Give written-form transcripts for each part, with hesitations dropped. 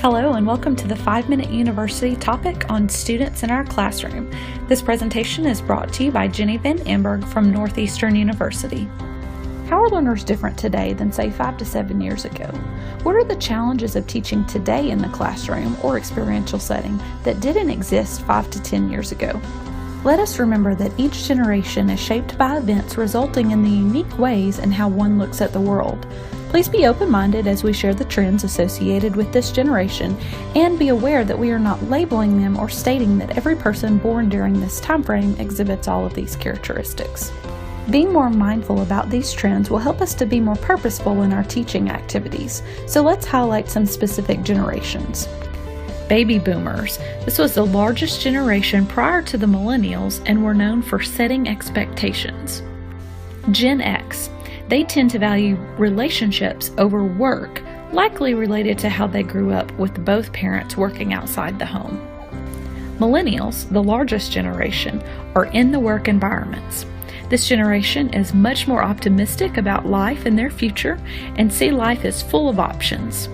Hello and welcome to the 5-Minute University topic on students in our classroom. This presentation is brought to you by Jenny Van Amberg from Northeastern University. How are learners different today than say 5 to 7 years ago? What are the challenges of teaching today in the classroom or experiential setting that didn't exist 5 to 10 years ago? Let us remember that each generation is shaped by events resulting in the unique ways in how one looks at the world. Please be open-minded as we share the trends associated with this generation and be aware that we are not labeling them or stating that every person born during this time frame exhibits all of these characteristics. Being more mindful about these trends will help us to be more purposeful in our teaching activities. So let's highlight some specific generations. Baby boomers. This was the largest generation prior to the Millennials and were known for setting expectations. Gen X. They tend to value relationships over work, likely related to how they grew up with both parents working outside the home. Millennials, the largest generation, are in the work environments. This generation is much more optimistic about life and their future and see life as full of options.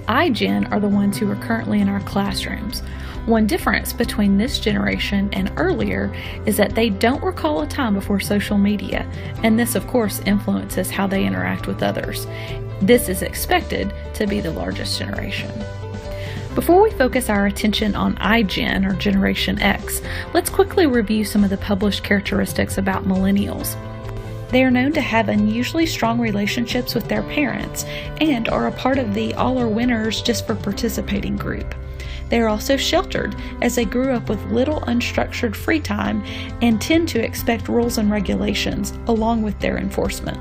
iGen are the ones who are currently in our classrooms. One difference between this generation and earlier is that they don't recall a time before social media, and this of course influences how they interact with others. This is expected to be the largest generation. Before we focus our attention on iGen or Generation X, let's quickly review some of the published characteristics about millennials. They are known to have unusually strong relationships with their parents and are a part of the all are winners just for participating group. They are also sheltered as they grew up with little unstructured free time and tend to expect rules and regulations along with their enforcement.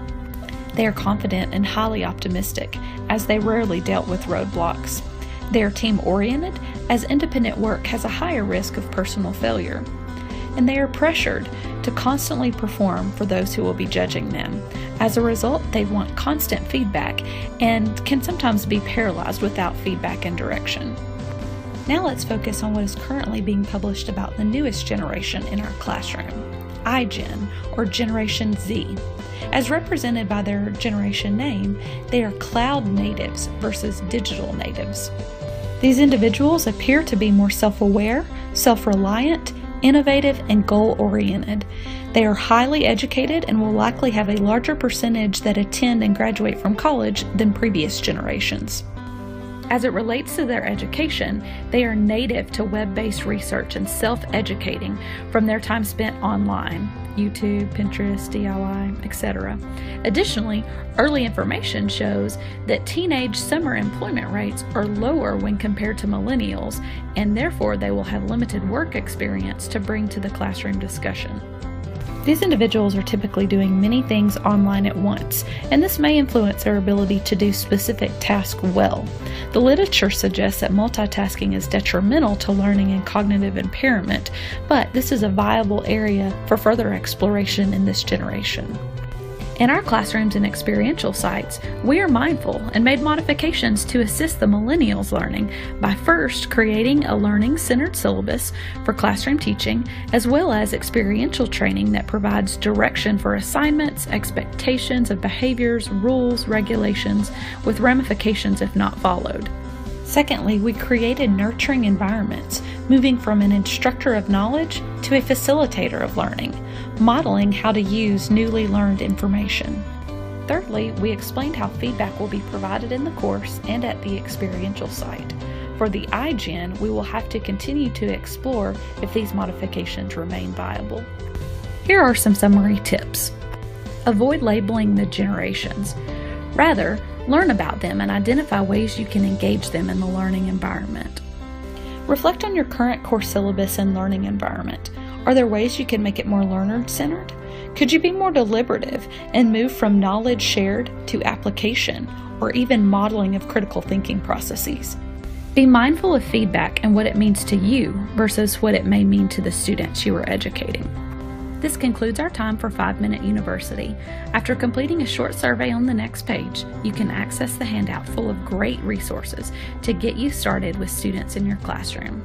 They are confident and highly optimistic as they rarely dealt with roadblocks. They are team-oriented as independent work has a higher risk of personal failure. And they are pressured to constantly perform for those who will be judging them. As a result, they want constant feedback and can sometimes be paralyzed without feedback and direction. Now let's focus on what is currently being published about the newest generation in our classroom, iGen, or Generation Z. As represented by their generation name, they are cloud natives versus digital natives. These individuals appear to be more self-aware, self-reliant, innovative, and goal-oriented. They are highly educated and will likely have a larger percentage that attend and graduate from college than previous generations. As it relates to their education, they are native to web-based research and self-educating from their time spent online, YouTube, Pinterest, DIY, etc. Additionally, early information shows that teenage summer employment rates are lower when compared to millennials, and therefore they will have limited work experience to bring to the classroom discussion. These individuals are typically doing many things online at once, and this may influence their ability to do specific tasks well. The literature suggests that multitasking is detrimental to learning and cognitive impairment, but this is a viable area for further exploration in this generation. In our classrooms and experiential sites, we are mindful and made modifications to assist the millennials' learning by first creating a learning-centered syllabus for classroom teaching, as well as experiential training that provides direction for assignments, expectations of behaviors, rules, regulations, with ramifications if not followed. Secondly, we created nurturing environments, moving from an instructor of knowledge to a facilitator of learning, modeling how to use newly learned information. Thirdly, we explained how feedback will be provided in the course and at the experiential site. For the iGen, we will have to continue to explore if these modifications remain viable. Here are some summary tips. Avoid labeling the generations. Rather, learn about them and identify ways you can engage them in the learning environment. Reflect on your current course syllabus and learning environment. Are there ways you can make it more learner-centered? Could you be more deliberative and move from knowledge shared to application or even modeling of critical thinking processes? Be mindful of feedback and what it means to you versus what it may mean to the students you are educating. This concludes our time for 5-Minute University. After completing a short survey on the next page, you can access the handout full of great resources to get you started with students in your classroom.